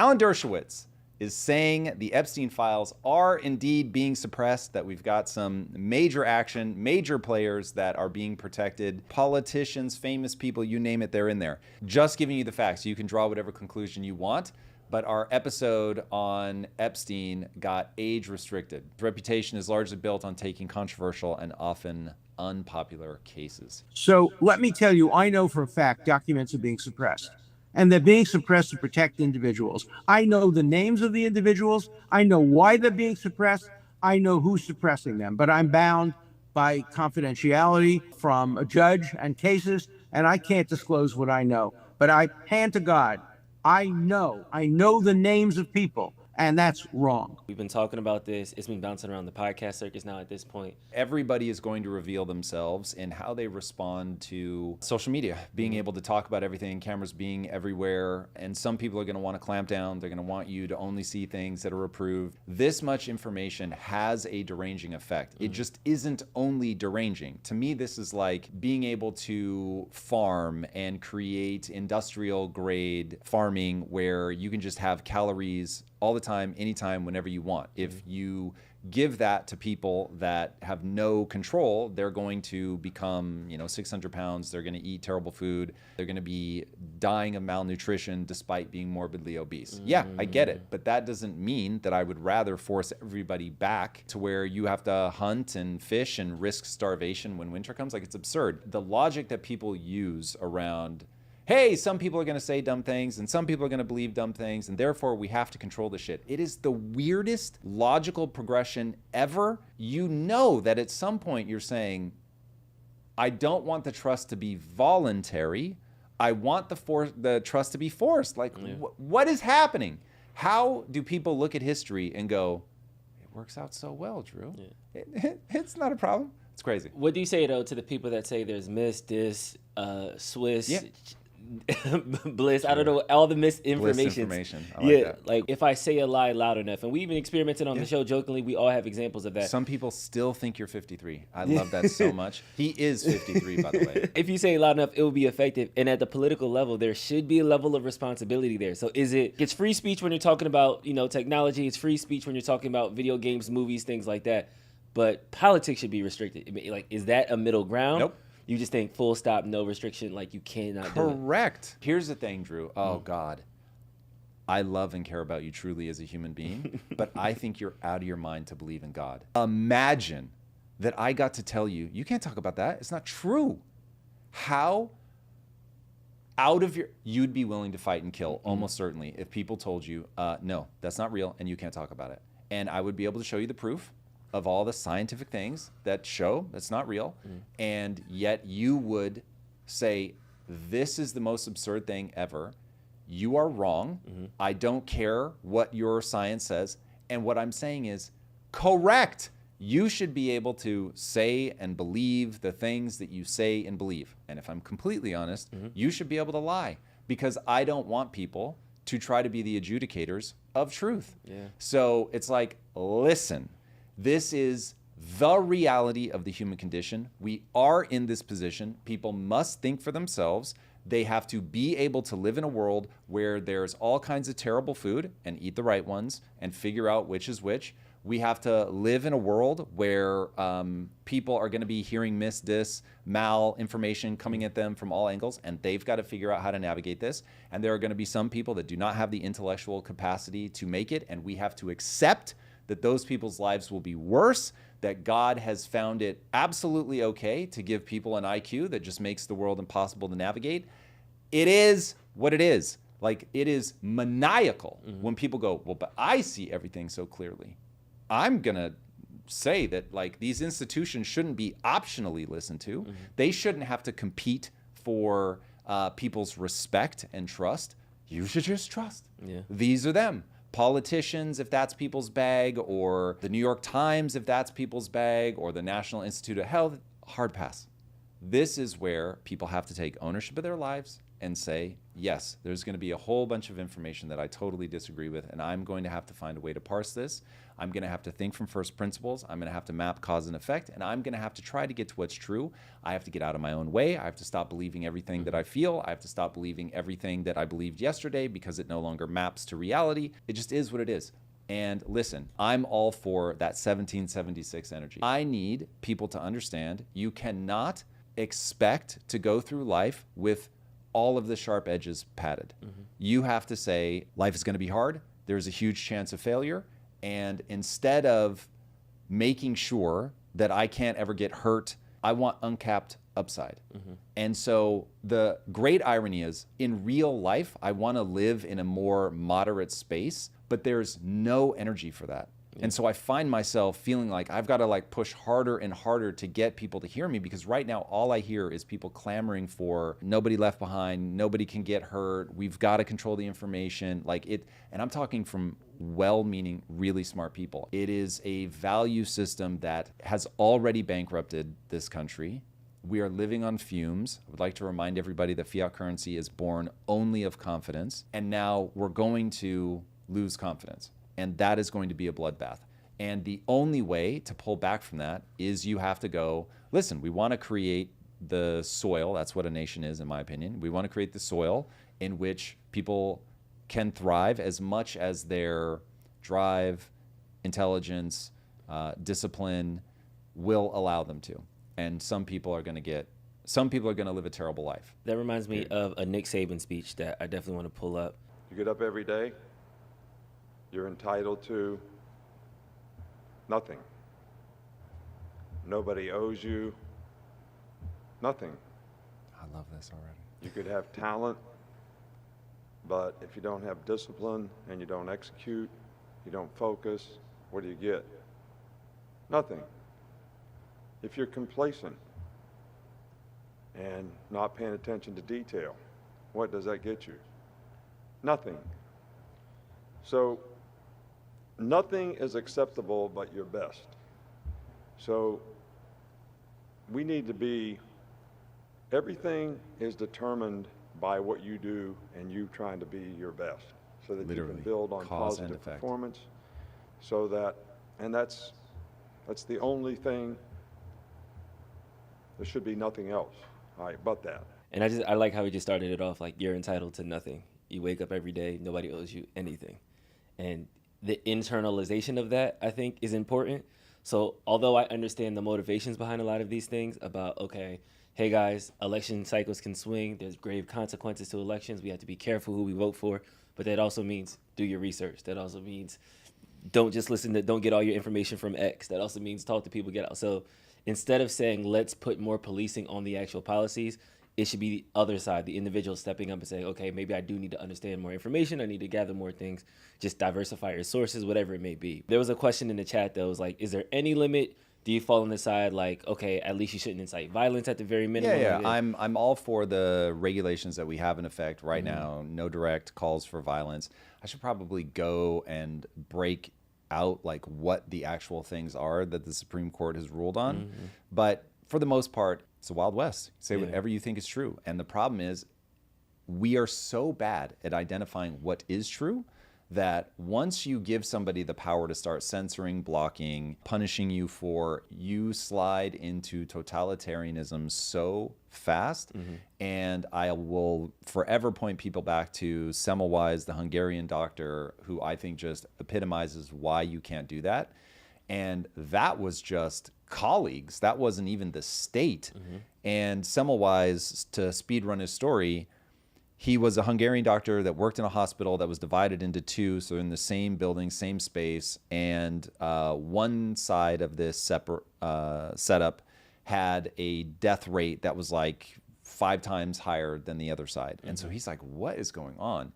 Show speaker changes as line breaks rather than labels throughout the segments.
Alan Dershowitz is saying the Epstein files are indeed being suppressed, that we've got some major action, major players that are being protected, politicians, famous people, you name it, they're in there. Just giving you the facts. You can draw whatever conclusion you want, but our episode on Epstein got age restricted. His reputation is largely built on taking controversial and often unpopular cases.
So let me tell you, I know for a fact documents are being suppressed. And they're being suppressed to protect individuals. I know the names of the individuals. I know why they're being suppressed. I know who's suppressing them. But I'm bound by confidentiality from a judge and cases, and I can't disclose what I know. But I hand to God, I know the names of people, and that's wrong.
We've been talking about this. It's been bouncing around the podcast circus now at this point.
Everybody is going to reveal themselves in how they respond to social media, being able to talk about everything, cameras being everywhere. And some people are going to want to clamp down. They're going to want you to only see things that are approved. This much information has a deranging effect. It just isn't only deranging. To me, this is like being able to farm and create industrial grade farming where you can just have calories all the time, anytime, whenever you want. If you give that to people that have no control, they're going to become, 600 pounds. They're going to eat terrible food. They're going to be dying of malnutrition despite being morbidly obese. Yeah, I get it. But that doesn't mean that I would rather force everybody back to where you have to hunt and fish and risk starvation when winter comes. Like, it's absurd. The logic that people use around, hey, some people are going to say dumb things and some people are going to believe dumb things, and therefore we have to control the shit. It is the weirdest logical progression ever. You know that at some point you're saying, I don't want the trust to be voluntary. I want the trust to be forced. Like, what is happening? How do people look at history and go, it works out so well, Drew? It's not a problem. It's crazy.
What do you say, though, to the people that say there's Swiss, bliss, I don't know, all the misinformation.
I like that.
Like if I say a lie loud enough, and we even experimented on the show jokingly, we all have examples of that.
Some people still think you're 53. I love that so much. He is 53, by the way.
If you say it loud enough, it will be effective. And at the political level, there should be a level of responsibility there. So it's free speech when you're talking about, technology. It's free speech when you're talking about video games, movies, things like that. But politics should be restricted. I mean, like, is that a middle ground?
Nope.
You just think full stop, no restriction, like you cannot do it.
Correct. Here's the thing, Drew. Oh, God. I love and care about you truly as a human being, but I think you're out of your mind to believe in God. Imagine that I got to tell you, you can't talk about that. It's not true. How you'd be willing to fight and kill, almost certainly, if people told you, no, that's not real, and you can't talk about it. And I would be able to show you the proof of all the scientific things that show that's not real, and yet you would say, this is the most absurd thing ever. You are wrong. I don't care what your science says. And what I'm saying is correct. You should be able to say and believe the things that you say and believe. And if I'm completely honest, you should be able to lie, because I don't want people to try to be the adjudicators of truth. So it's like, listen, this is the reality of the human condition. We are in this position. People must think for themselves. They have to be able to live in a world where there's all kinds of terrible food and eat the right ones and figure out which is which. We have to live in a world where people are going to be hearing mal information coming at them from all angles, and they've got to figure out how to navigate this. And there are going to be some people that do not have the intellectual capacity to make it, and we have to accept that those people's lives will be worse, that God has found it absolutely okay to give people an IQ that just makes the world impossible to navigate. It is what it is. Like, it is maniacal when people go, well, but I see everything so clearly. I'm going to say that, like, these institutions shouldn't be optionally listened to. They shouldn't have to compete for people's respect and trust. You should just trust. These are them. Politicians, if that's people's bag, or the New York Times, if that's people's bag, or the National Institute of Health, hard pass. This is where people have to take ownership of their lives and say, yes, there's going to be a whole bunch of information that I totally disagree with, and I'm going to have to find a way to parse this. I'm going to have to think from first principles. I'm going to have to map cause and effect, and I'm going to have to try to get to what's true. I have to get out of my own way. I have to stop believing everything that I feel. I have to stop believing everything that I believed yesterday because it no longer maps to reality. It just is what it is. And listen, I'm all for that 1776 energy. I need people to understand you cannot expect to go through life with all of the sharp edges padded. You have to say, life is going to be hard. There's a huge chance of failure. And instead of making sure that I can't ever get hurt, I want uncapped upside. And so the great irony is, in real life, I want to live in a more moderate space, but there's no energy for that. And so I find myself feeling like I've got to like push harder and harder to get people to hear me, because right now all I hear is people clamoring for nobody left behind, nobody can get hurt, we've got to control the information, like it. And I'm talking from well-meaning, really smart people. It is a value system that has already bankrupted this country. We are living on fumes. I would like to remind everybody that fiat currency is born only of confidence, and now we're going to lose confidence. And that is going to be a bloodbath. And the only way to pull back from that is you have to go, listen, we want to create the soil. That's what a nation is, in my opinion. We want to create the soil in which people can thrive as much as their drive, intelligence, discipline will allow them to. And some people are going to live a terrible life.
That reminds me of a Nick Saban speech that I definitely want to pull up.
You get up every day, you're entitled to nothing. Nobody owes you nothing.
I love this already.
You could have talent, but if you don't have discipline and you don't execute, you don't focus, what do you get? Nothing. If you're complacent and not paying attention to detail, what does that get you? Nothing. So nothing is acceptable but your best. So we need to be, everything is determined by what you do and you trying to be your best, so that
Literally,
you can build on
cause and
positive
effect.
performance. So that, and that's the only thing, there should be nothing else, all right, but that.
And I like how he just started it off like, you're entitled to nothing. You wake up every day, nobody owes you anything. And the internalization of that, I think, is important. So although I understand the motivations behind a lot of these things about, okay, hey guys, election cycles can swing. There's grave consequences to elections. We have to be careful who we vote for. But that also means do your research. That also means don't get all your information from X. That also means talk to people, get out. So instead of saying, let's put more policing on the actual policies, it should be the other side, the individual stepping up and saying, okay, maybe I do need to understand more information. I need to gather more things, just diversify your sources, whatever it may be. There was a question in the chat that was like, is there any limit? Do you fall on the side like, okay, at least you shouldn't incite violence at the very minimum?
Yeah. I'm all for the regulations that we have in effect right now. No direct calls for violence. I should probably go and break out like what the actual things are that the Supreme Court has ruled on. But for the most part, it's a Wild West. Say whatever you think is true. And the problem is we are so bad at identifying what is true that once you give somebody the power to start censoring, blocking, punishing you for, you slide into totalitarianism so fast. And I will forever point people back to Semmelweis, the Hungarian doctor, who I think just epitomizes why you can't do that. And that was just colleagues. That wasn't even the state. And Semmelweis, to speedrun his story, he was a Hungarian doctor that worked in a hospital that was divided into two, so in the same building, same space, and one side of this separate setup had a death rate that was like 5 times higher than the other side. And so he's like, what is going on?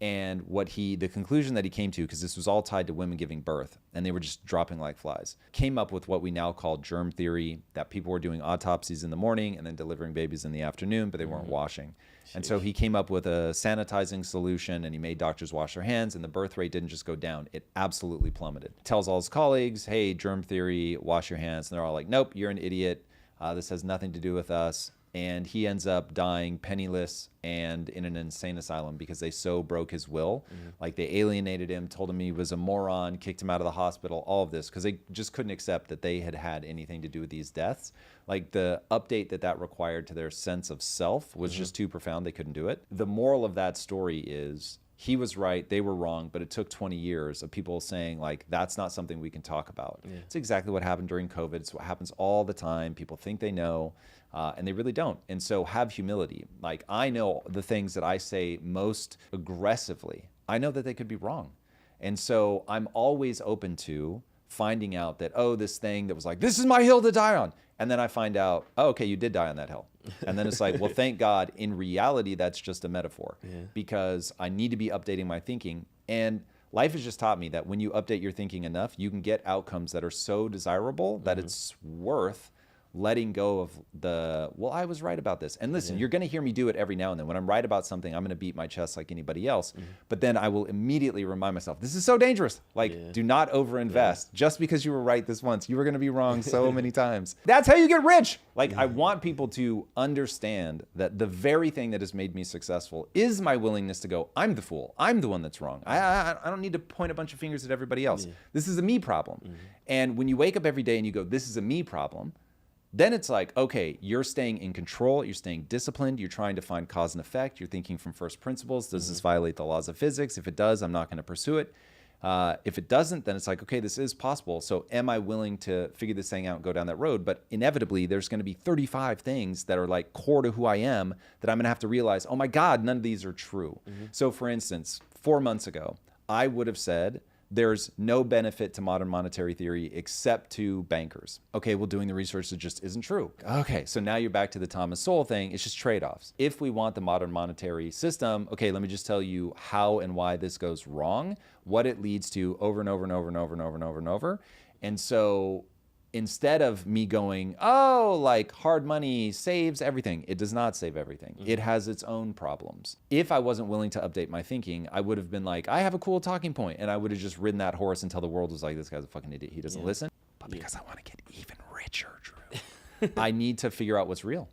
And the conclusion that he came to, because this was all tied to women giving birth, and they were just dropping like flies, came up with what we now call germ theory, that people were doing autopsies in the morning and then delivering babies in the afternoon, but they weren't washing. And so he came up with a sanitizing solution, and he made doctors wash their hands, and the birth rate didn't just go down. It absolutely plummeted. Tells all his colleagues, hey, germ theory, wash your hands. And they're all like, nope, you're an idiot. This has nothing to do with us. and he ends up dying penniless and in an insane asylum because they so broke his will. Like they alienated him, told him he was a moron, kicked him out of the hospital, all of this, because they just couldn't accept that they had had anything to do with these deaths. Like the update that required to their sense of self was just too profound. They couldn't do it. The moral of that story is he was right, they were wrong, but it took 20 years of people saying, like, that's not something we can talk about. It's exactly what happened during COVID. It's what happens all the time. People think they know, and they really don't. And so have humility. Like, I know the things that I say most aggressively, I know that they could be wrong. And so I'm always open to finding out that, oh, this thing that was like, this is my hill to die on. And then I find out, oh, okay, you did die on that hill. And then it's like, well, thank God. In reality, that's just a metaphor because I need to be updating my thinking. And life has just taught me that when you update your thinking enough, you can get outcomes that are so desirable that it's worth letting go of the, well, I was right about this. And listen, you're going to hear me do it every now and then. When I'm right about something, I'm going to beat my chest like anybody else. But then I will immediately remind myself, this is so dangerous. Like, do not overinvest. Just because you were right this once, you were going to be wrong so many times. That's how you get rich. Like, I want people to understand that the very thing that has made me successful is my willingness to go, I'm the fool. I'm the one that's wrong. I don't need to point a bunch of fingers at everybody else. This is a me problem. And when you wake up every day and you go, this is a me problem, then it's like, okay, you're staying in control, you're staying disciplined, you're trying to find cause and effect, you're thinking from first principles. Does this violate the laws of physics? If it does, I'm not going to pursue it. If it doesn't, then it's like, okay, this is possible. So am I willing to figure this thing out and go down that road? But inevitably, there's going to be 35 things that are like core to who I am that I'm going to have to realize, oh my God, none of these are true. So for instance, 4 months ago, I would have said, there's no benefit to modern monetary theory except to bankers. Okay, well, doing the research that just isn't true. Okay, so now you're back to the Thomas Sowell thing. It's just trade-offs. If we want the modern monetary system, okay, let me just tell you how and why this goes wrong, what it leads to over and over and over and over and over and over and over. And so instead of me going, oh, like hard money saves everything, it does not save everything. It has its own problems. If I wasn't willing to update my thinking, I would have been like, I have a cool talking point, and I would have just ridden that horse until the world was like, this guy's a fucking idiot. He doesn't listen. But because I want to get even richer, Drew, I need to figure out what's real.